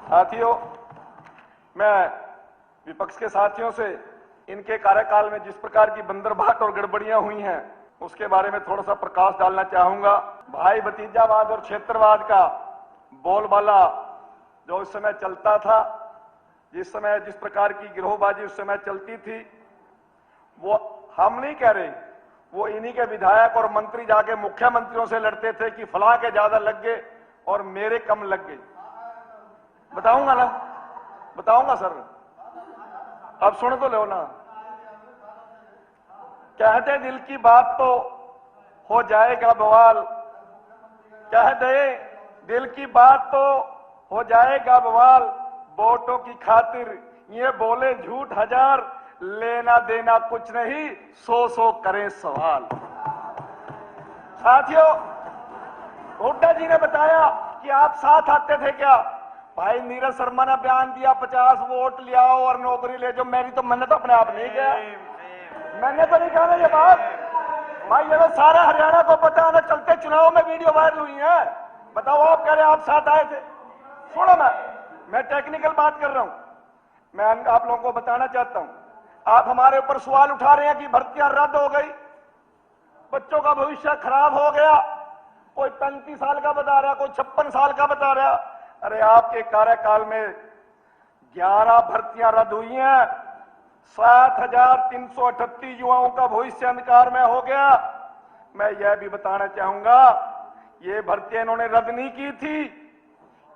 साथियों, मैं विपक्ष के साथियों से इनके कार्यकाल में जिस प्रकार की बंदरबाट और गड़बड़ियां हुई हैं उसके बारे में थोड़ा सा प्रकाश डालना चाहूंगा। भाई भतीजावाद और क्षेत्रवाद का बोलबाला जो उस समय चलता था, जिस समय जिस प्रकार की गिरोहबाजी उस समय चलती थी, वो हम नहीं कह रहे, वो इन्हीं के विधायक और मंत्री जाके मुख्यमंत्रियों से लड़ते थे कि फलां के ज्यादा लग गए और मेरे कम लग गए। बताऊंगा ना, बताऊंगा सर, अब सुन तो लो ना। कहते दिल की बात तो हो जाएगा बवाल, कह दे दिल की बात तो हो जाएगा बवाल, वोटों की खातिर ये बोले झूठ हजार, लेना देना कुछ नहीं, सौ सौ करें सवाल। साथियों, हुड्डा जी ने बताया कि आप साथ आते थे क्या? भाई नीरज शर्मा ने बयान दिया 50 वोट ले आओ और नौकरी ले जाओ। मैंने तो अपने आप नहीं किया, मैंने तो नहीं कहा ना ये बात। भाई ये तो सारा हरियाणा को पता है ना, चलते चुनाव में वीडियो वायरल हुई है। बताओ, आप कह रहे आप साथ आए थे। सुनो, मैं टेक्निकल बात कर रहा हूं। मैं आप लोगों को बताना चाहता हूं, आप हमारे ऊपर सवाल उठा रहे हैं कि भर्तियां रद्द हो गई, बच्चों का भविष्य खराब हो गया। कोई 35 साल का बता रहा, कोई 56 साल का बता रहा। अरे आपके कार्यकाल में 11 भर्तियां रद्द हुई हैं, 7,338 युवाओं का भविष्य अंधकार में हो गया। मैं यह भी बताना चाहूंगा, ये भर्तियां इन्होंने रद्द नहीं की थी,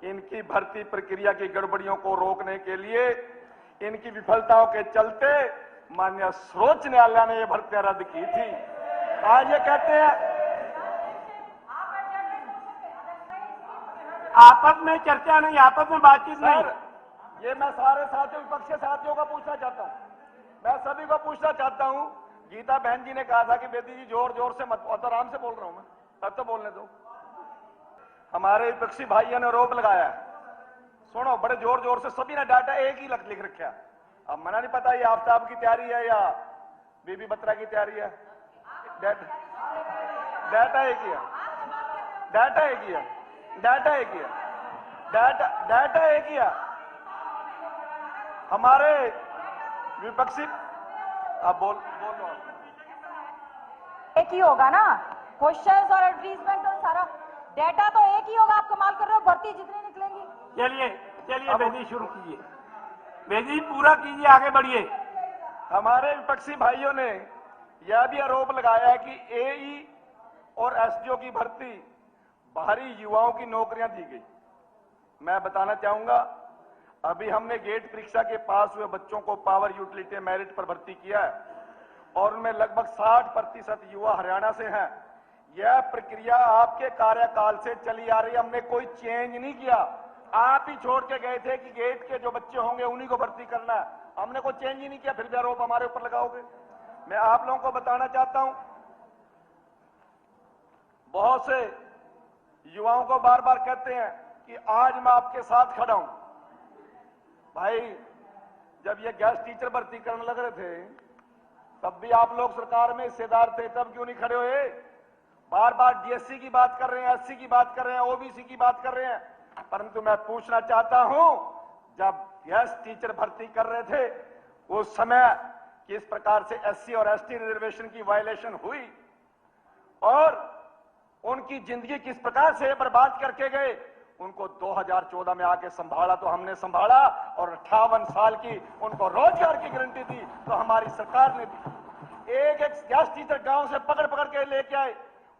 इनकी भर्ती प्रक्रिया की गड़बड़ियों को रोकने के लिए, इनकी विफलताओं के चलते माननीय सर्वोच्च न्यायालय ने ये भर्तियां रद्द की थी। आज ये कहते हैं आपस में चर्चा नहीं, आपस में बातचीत नहीं। ये मैं सारे साथियों, विपक्ष के साथियों को पूछना चाहता हूं, मैं सभी को पूछना चाहता हूं। गीता बहन जी ने कहा था कि बेदी जी जोर जोर से मत, और आराम से बोल रहा हूं मैं, तब तो बोलने दो। हमारे विपक्षी भाइयों ने आरोप लगाया, सुनो, बड़े जोर जोर से सभी ने डाटा एक ही लिख रखा। अब मना नहीं पता ये आफ्ताब की तैयारी है या बीबी बत्रा की तैयारी है। डाटा एक ही है, डाटा एक ही है, डाटा एक ही है, डाटा एक ही है। हमारे विपक्षी, अब बोल लो, एक ही होगा ना, क्वेश्चंस और एडवर्टीजमेंट और सारा डेटा तो एक ही होगा। आप कमाल कर रहे हो, भर्ती जितनी निकलेंगी। चलिए बेदी शुरू कीजिए, बेदी पूरा कीजिए, आगे बढ़िए। हमारे विपक्षी भाइयों ने यह भी आरोप लगाया कि एई और एसडीओ की भर्ती बाहरी युवाओं की नौकरियां दी गई। मैं बताना चाहूंगा, अभी हमने गेट परीक्षा के पास हुए बच्चों को पावर यूटिलिटी मेरिट पर भर्ती किया है और उनमें लगभग 60% युवा हरियाणा से हैं। यह प्रक्रिया आपके कार्यकाल से चली आ रही है, हमने कोई चेंज नहीं किया। आप ही छोड़ के गए थे कि गेट के जो बच्चे होंगे उन्हीं को भर्ती करना है, हमने कोई चेंज ही नहीं किया, फिर भी आरोप हमारे ऊपर लगाओगे। मैं आप लोगों को बताना चाहता हूं, बहुत से युवाओं को बार बार कहते हैं कि आज मैं आपके साथ खड़ा हूं। भाई जब ये गैस टीचर भर्ती करने लग रहे थे तब भी आप लोग सरकार में हिस्सेदार थे, तब क्यों नहीं खड़े हुए? बार बार डीएससी की बात कर रहे हैं, एससी की बात कर रहे हैं, ओबीसी की बात कर रहे हैं, परंतु मैं पूछना चाहता हूं, जब गैस टीचर भर्ती कर रहे थे उस समय किस प्रकार से एससी और एसटी रिजर्वेशन की वायलेशन हुई और उनकी जिंदगी किस प्रकार से बर्बाद करके गए। उनको 2014 में आके संभाला तो हमने संभाला और 58 साल की उनको रोजगार की गारंटी दी तो हमारी सरकार ने दी। एक एक गैस टीचर गांव से पकड़ पकड़ के लेके आए,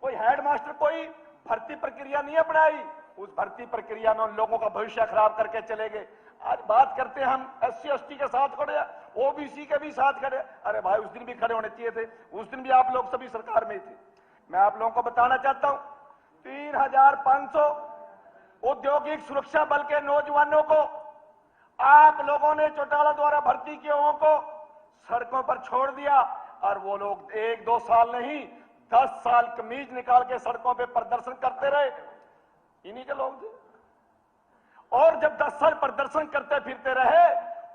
कोई हेडमास्टर कोई भर्ती प्रक्रिया नहीं अपनाई, उस भर्ती प्रक्रिया में उन लोगों का भविष्य खराब करके चले गए। आज बात करते हैं हम एससी एसटी के साथ खड़े, ओबीसी के भी साथ खड़े। अरे भाई उस दिन भी खड़े होने चाहिए थे, उस दिन भी आप लोग सभी सरकार में ही थे। मैं आप लोगों को बताना चाहता हूं, 3,500 औद्योगिक सुरक्षा बल के नौजवानों को आप लोगों ने चौटाला द्वारा भर्ती किए हुओं को सड़कों पर छोड़ दिया और वो लोग 1-2 साल नहीं 10 साल कमीज निकाल के सड़कों पे प्रदर्शन करते रहे, इन्हीं के लोग थे। और जब 10 साल प्रदर्शन करते फिरते रहे,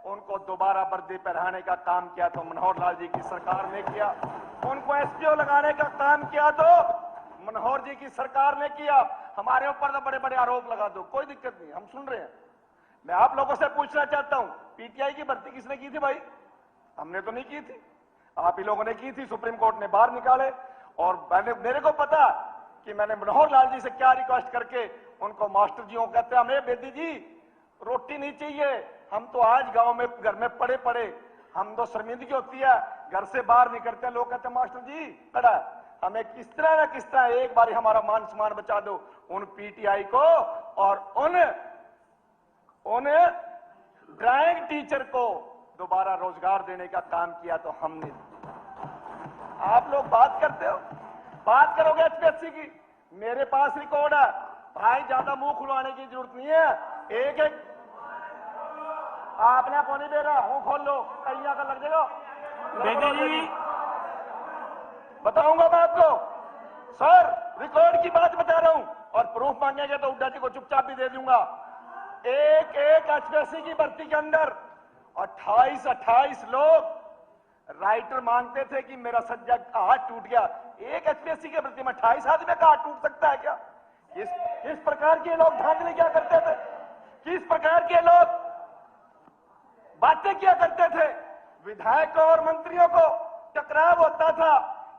उनको दोबारा वर्दी पहनाने का काम किया तो मनोहर लाल जी की सरकार ने किया, उनको एसपीओ लगाने का काम किया तो मनोहर जी की सरकार ने किया। हमारे ऊपर तो बड़े बड़े आरोप लगा दो, कोई दिक्कत नहीं, हम सुन रहे हैं। मैं आप लोगों से पूछना चाहता हूं, पीटीआई की भर्ती किसने की थी भाई? हमने तो नहीं की थी, आप ही लोगों ने की थी। सुप्रीम कोर्ट ने बाहर निकाले। और मेरे को पता कि मैंने मनोहर लाल जी से क्या रिक्वेस्ट करके उनको मास्टर जी को कहते हैं, हमें बेदी जी रोटी नहीं चाहिए, हम तो आज गांव में घर में पड़े पड़े, हम तो शर्मिंदगी होती है, घर से बाहर निकलते हैं, लोग कहते हैं मास्टर जी कड़ा हमें किस तरह न किस तरह एक बार हमारा मान सम्मान बचा दो। उन पीटीआई को और उन ड्राइंग टीचर को दोबारा रोजगार देने का काम किया तो हमने। आप लोग बात करते हो, बात करोगे एचपीएससी की, मेरे पास रिकॉर्ड है भाई, ज्यादा मुंह खुलवाने की जरूरत नहीं है। एक एक आपने को नहीं दे रहा, मुंह खोल लो, कहीं का लग जाएगा। बेदी जी बताऊंगा मैं आपको सर, रिकॉर्ड की बात बता रहा हूं, और प्रूफ मांगेंगे तो हुड्डा जी को चुपचाप भी दे दूंगा। एक एक एचपीएससी की भर्ती के अंदर 28 लोग राइटर मांगते थे कि मेरा सज्जा हाथ टूट गया। एक एचपीएससी की भर्ती में 28 आदमी का हाथ टूट सकता है क्या? किस प्रकार के लोग धांधली क्या करते थे, किस प्रकार के लोग बातें किया करते थे। विधायकों और मंत्रियों को टकराव होता था,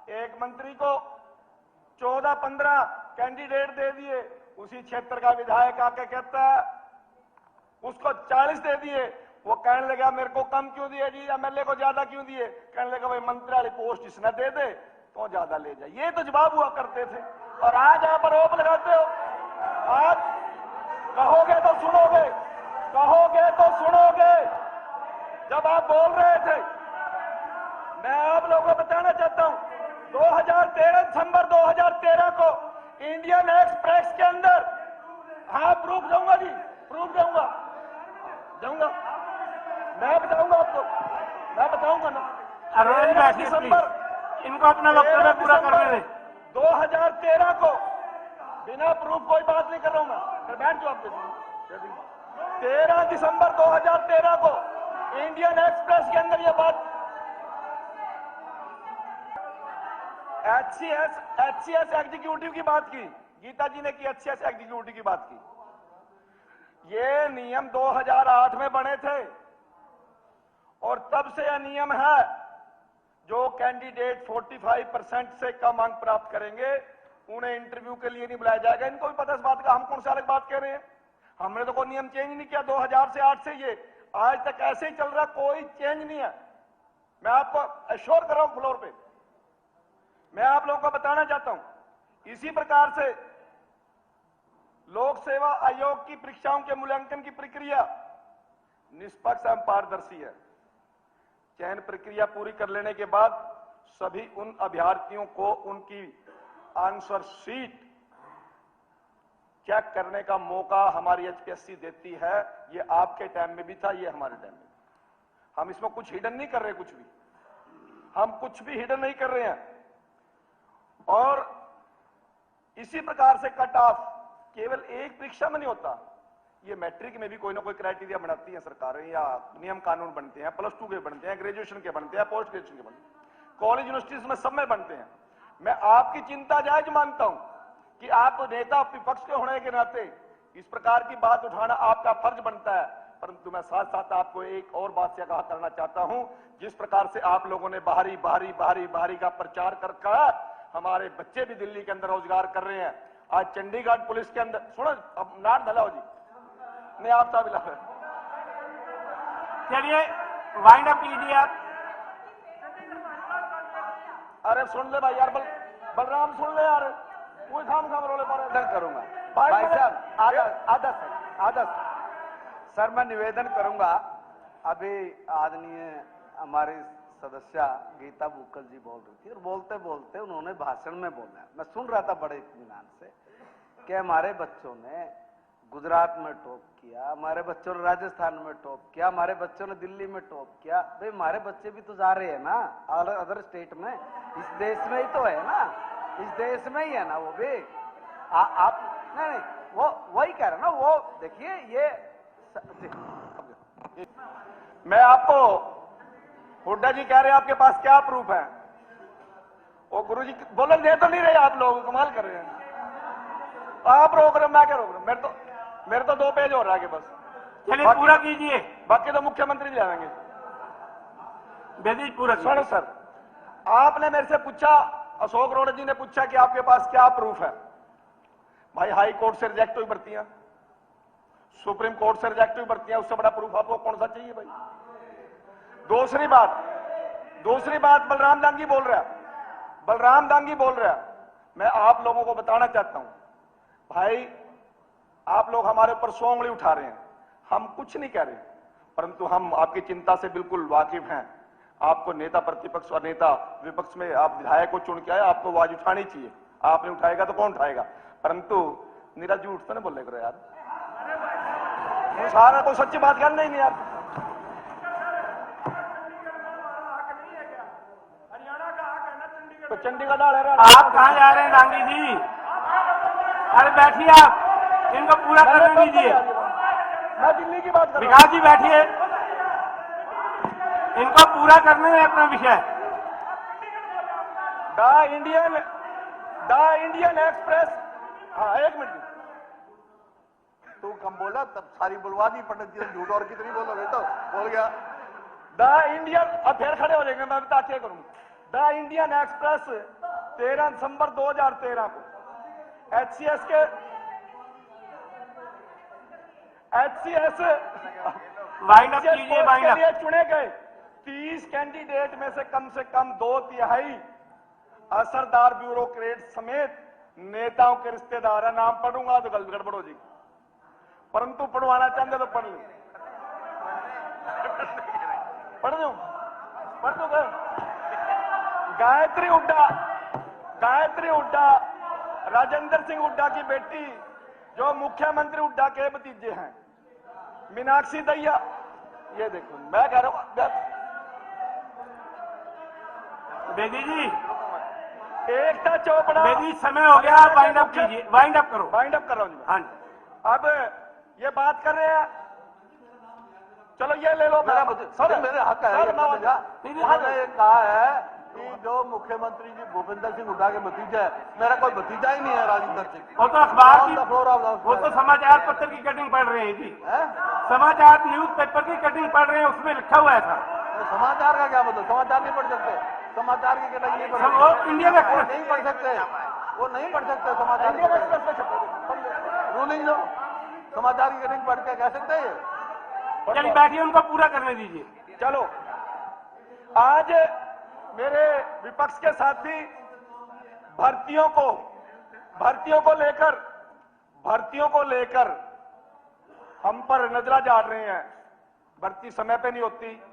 एक मंत्री को 14-15 कैंडिडेट दे दिए, उसी क्षेत्र का विधायक आके कहता है उसको 40 दे दिए, वो कहने लगा मेरे को कम क्यों दिए जी, एमएलए को ज्यादा क्यों दिए? कहने लगा भाई मंत्री वाली पोस्ट इसने दे दे तो ज्यादा ले जाए। ये तो जवाब हुआ करते थे। और आज आप आरोप लगाते हो, आज कहोगे तो सुनोगे, कहोगे तो सुनोगे। जब आप बोल रहे थे, मैं आप लोगों को बताना चाहता हूं, 2013 दिसंबर 2013 को इंडियन एक्सप्रेस के अंदर, हाँ प्रूफ दूंगा जी, प्रूफ दूंगा, मैं बताऊंगा आपको, मैं बताऊंगा ना। अरोड़ा जी दिसंबर इनको अपना वक्तव्य पूरा करने दें। 2013 को बिना प्रूफ कोई बात नहीं कर रहा हूं मैं, फिर बैठ जाओ आप। 13 दिसंबर 2013 को इंडियन एक्सप्रेस के अंदर यह बात, एचसीएस एग्जीक्यूटिव की बात की, गीता जी ने की, एचसीएस एग्जीक्यूटिव की बात की। ये नियम 2008 में बने थे और तब से यह नियम है, जो कैंडिडेट 45% से कम अंक प्राप्त करेंगे उन्हें इंटरव्यू के लिए नहीं बुलाया जाएगा। इनको भी पता इस बात का, हम कौन सा अलग बात कह रहे हैं? हमने तो कोई नियम चेंज नहीं किया 2000 से 8 से, ये आज तक ऐसे ही चल रहा, कोई चेंज नहीं है। मैं आपको अश्योर कर रहा हूं फ्लोर पे, मैं आप लोगों को बताना चाहता हूं। इसी प्रकार से लोक सेवा आयोग की परीक्षाओं के मूल्यांकन की प्रक्रिया निष्पक्ष एवं पारदर्शी है। चयन प्रक्रिया पूरी कर लेने के बाद सभी उन अभ्यर्थियों को उनकी आंसर शीट चेक करने का मौका हमारी एचपीएससी देती है। ये आपके टाइम में भी था, ये हमारे टाइम में। हम इसमें कुछ हिडन नहीं कर रहे, कुछ भी, हम कुछ भी हिडन नहीं कर रहे हैं। और इसी प्रकार से कट ऑफ केवल एक परीक्षा में नहीं होता, ये मैट्रिक में भी कोई ना कोई क्राइटेरिया बनाती है सरकारें, या नियम कानून बनते हैं, +2 के बनते हैं, ग्रेजुएशन के बनते हैं, पोस्ट ग्रेजुएशन के बनते हैं, कॉलेज यूनिवर्सिटीज में सब में बनते हैं। मैं आपकी चिंता जायज मानता हूं कि आप नेता विपक्ष के होने के नाते इस प्रकार की बात उठाना आपका फर्ज बनता है, परंतु मैं साथ साथ आपको एक और बात से आगाह करना चाहता हूं। जिस प्रकार से आप लोगों ने बाहरी का प्रचार कर हमारे बच्चे भी दिल्ली के अंदर रोजगार कर रहे हैं। आज चंडीगढ़ पुलिस के अंदर, सुनो अब नाट धलाओ जी, नहीं आप साहब ला रहे, चलिए वाइंड अप कीजिए आप। अरे सुन ले भाई यार, बलराम सुन ले यार, कोई खाम रोले पर करूंगा भाई साहब, आदर्श सर, मैं निवेदन करूंगा। अभी आदरणीय हमारी सदस्य गीता बुक्कल जी बोल रही थी, और बोलते बोलते उन्होंने भाषण में बोला, मैं सुन रहा था बड़े इत्मीनान से, कि हमारे बच्चों ने गुजरात में टॉप किया, हमारे बच्चों ने राजस्थान में टॉप किया, हमारे बच्चों ने दिल्ली में टॉप किया। भाई हमारे बच्चे भी तो जा रहे हैं ना अदर स्टेट में, इस देश में ही तो है ना, इस देश में ही है ना वो भी। आप नहीं, वो वही कह रहे ना, वो देखिए ये मैं आपको, हुड्डा जी कह रहे हैं आपके पास क्या प्रूफ है, वो गुरुजी बोलन दे तो नहीं रहे, आप लोग कमाल कर रहे हैं। आप रोक रहे, मैं क्या रोक रहा हूं, मेरे तो 2 पेज हो रहा है कि बस चलिए पूरा कीजिए। बाकी तो मुख्यमंत्री जी आएंगे। बेदी जी पूरा सुनो कीजिए। सर, आपने मेरे से पूछा, अशोक रोड जी ने पूछा कि आपके पास क्या प्रूफ है। भाई हाई कोर्ट से रिजेक्ट हुई भर्तियां, सुप्रीम कोर्ट से रिजेक्ट हुई भर्तियां, उससे बड़ा प्रूफ आपको कौन सा चाहिए भाई। दूसरी बात बलराम दांगी बोल रहा है, मैं आप लोगों को बताना चाहता हूं भाई, आप लोग हमारे ऊपर 100 उंगली उठा रहे हैं, हम कुछ नहीं कह रहे, परंतु हम आपकी चिंता से बिल्कुल वाकिफ हैं। आपको नेता प्रतिपक्ष और नेता विपक्ष में आप विधायक को चुन के आए, आपको आवाज उठानी चाहिए। आपने उठाएगा तो कौन उठाएगा, परंतु निरा झूठ तो नहीं बोले करो यार, वो सारा कोई सच्ची बात करना ही नहीं यार। तो चंडीगढ़ आ रहा है। आप कहाँ जा रहे हैं दांगी जी? अरे बैठिए आप, इनको पूरा करने दीजिए। मैं दिल्ली की बात कर रहा हूं। विकास जी बैठिए, इनको पूरा करने में अपना विषय। द इंडियन एक्सप्रेस, हाँ एक मिनट, तू कम बोला तब सारी बुलवा दी पंडित जी ने, झूठ और कितनी बोलोगे तो बोल गया। द इंडियन, अब फिर खड़े हो जाएंगे, मैं बता क्या करूं। द इंडियन एक्सप्रेस 13 दिसंबर 2013 को HCS वाइंड अप कीजिए, वाइंड के अप। लिए चुने गए 30 कैंडिडेट में से कम 2/3 असरदार ब्यूरोक्रेट समेत नेताओं के रिश्तेदार है। नाम पढ़ूंगा तो गलत गड़बड़ हो जाएगी, परंतु पढ़वाना चाहते तो पढ़ लो, पढ़ दो गायत्री हुड्डा राजेंद्र सिंह हुड्डा की बेटी, जो मुख्यमंत्री हुड्डा के भतीजे हैं। मीनाक्षी दहिया, ये देखो मैं कह रहा हूं, बेदी जी, एकता चोपड़ा। बेदी समय हो गया, आप वाइंड अप कीजिए, वाइंड अप करो। वाइंड अप कर रहा हूं जी। हाँ जी, अब ये बात कर रहे हैं, चलो ये ले लो सर मेरे हक है, सर, मैंने कहा है कि जो मुख्यमंत्री जी भूपेंद्र सिंह हुड्डा के भतीजा है, मेरा कोई भतीजा ही नहीं है राजेंद्र सिंह। वो तो अखबार की, फ्लोर ऑफ वो तो समाचार पत्र की कटिंग पढ़ रहे हैं जी, समाचार न्यूज पेपर की कटिंग पढ़ रहे हैं, उसमें लिखा हुआ है सर। समाचार का क्या मतलब, समाचार नहीं पढ़ सकते, समाचार की कटिंग नहीं पढ़ सकते, वो इंडियन वो एक्सप्रेस नहीं पढ़ सकते, वो नहीं पढ़ सकते समाचार की रूलिंग लो, समाचार की कटिंग पढ़ के कह सकते हैं। चलिए बैठिए, उनको पूरा करने दीजिए। चलो, आज मेरे विपक्ष के साथी भर्तियों को लेकर हम पर नजरा झाड़ रहे हैं। भर्ती समय पे नहीं होती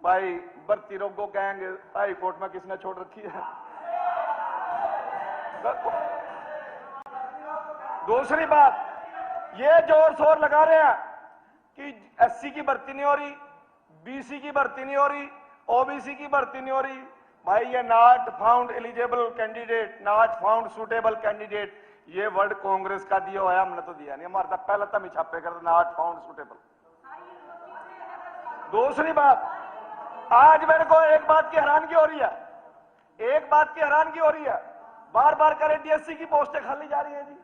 भाई, भर्ती रोको कहेंगे हाई कोर्ट में किसने छोड़ रखी है। दूसरी बात, ये जोर शोर लगा रहे हैं कि SC की भर्ती नहीं हो रही, BC की भर्ती नहीं हो रही, OBC की भर्ती नहीं हो रही। भाई ये not found eligible candidate, not found suitable candidate, ये वर्ड कांग्रेस का दिया हुआ है, हमने तो दिया नहीं। हमारा पहला तम छापे कर नॉट फाउंड सुटेबल। दूसरी बात, आज मेरे को एक बात की हैरानगी हो रही है, बार बार करे DSC की पोस्टें खाली जा रही हैं जी,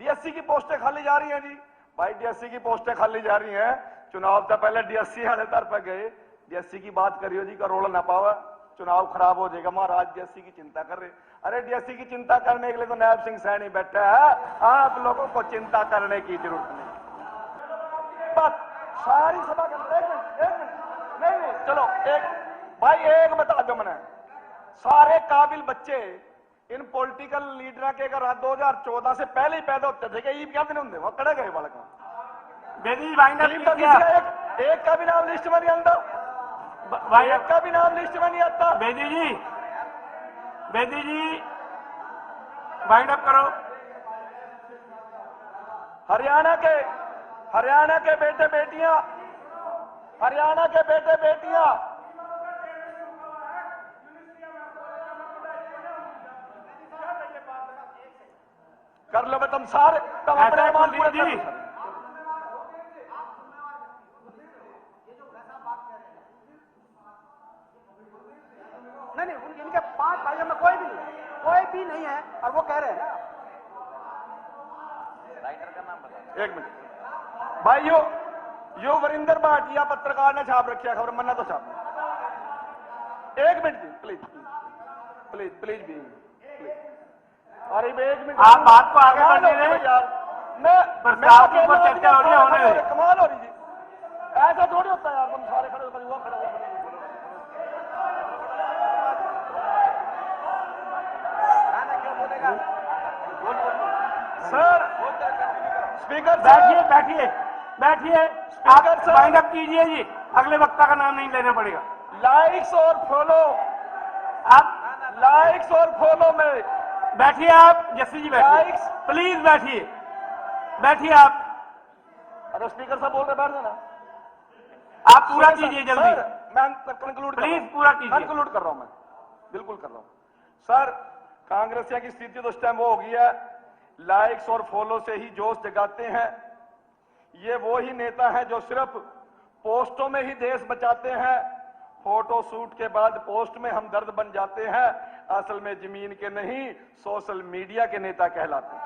DSC की पोस्टें खाली जा रही हैं जी। भाई DSC की पोस्टें खाली जा रही हैं, चुनाव से पहले DSC वाले तरफ पे गए, DSC की बात करियो जी, करोड़ ना पावा, चुनाव खराब हो जाएगा, महाराज DSC की चिंता कर रहे। अरे DSC की चिंता करने के लिए तो नायब सिंह सैनी बैठा है, आप लोगों को चिंता करने की जरूरत नहीं। बात सारी सभा कर, एक मिनट नहीं, चलो एक बता दो मैंने, सारे काबिल बच्चे इन पॉलिटिकल लीडर के अगर 2014 से पहले ही पैदा होते थे, ये क्या दिन होंगे, वहां कड़े गए बालक। बेदी वाइंड अप तो कीजिए। एक का भी नाम लिस्ट में नहीं आता, एक का भी नाम लिस्ट में नहीं आता। बेदी जी वाइंड अप करो। हरियाणा के बेटे बेटियां कर लो, तुम सारे तुम अपने ईमान पूरे कर लो। नहीं, इनके 5 भाइयों में कोई भी नहीं है, और वो कह रहे हैं एक मिनट भाइयों, यो वरिंदर भाटिया पत्रकार ने छाप रखी है खबर, मन्ना तो छाप। एक मिनट प्लीज प्लीज प्लीज भी अरे 1 मिनट, आप बात को आगे बढ़ने दें यार। मैं प्रस्ताव के ऊपर चर्चा हो रही है, होने दें। कमाल हो रही थी, ऐसा थोड़ी होता है यार, तुम सारे खड़े होकर युवा खड़े हो। सर स्पीकर बैठिए बैठिए बैठिए, स्पीकर आप सर। वाइंड अप कीजिए जी, अगले वक्ता का नाम नहीं लेना पड़ेगा। लाइक्स और फॉलो, आप लाइक्स और फॉलो में बैठिए, आप जस्सी जी बैठिए, लाइक्स। प्लीज बैठिए, बैठिए आप अरे स्पीकर साहब बोल रहे, बैठ जाना। आप पूरा कीजिए जल्दी, सर, मैं कंक्लूड प्लीज पूरा कीजिए। कंक्लूड कर रहा हूं मैं, बिल्कुल कर रहा हूं। सर कांग्रेसिया की स्थिति तो इस टाइम वो हो गई है, लाइक्स और फॉलो से ही जोश जगाते हैं। ये वो ही नेता हैं जो सिर्फ पोस्टों में ही देश बचाते हैं, फोटो शूट के बाद पोस्ट में हम दर्द बन जाते हैं, असल में जमीन के नहीं सोशल मीडिया के नेता कहलाते हैं।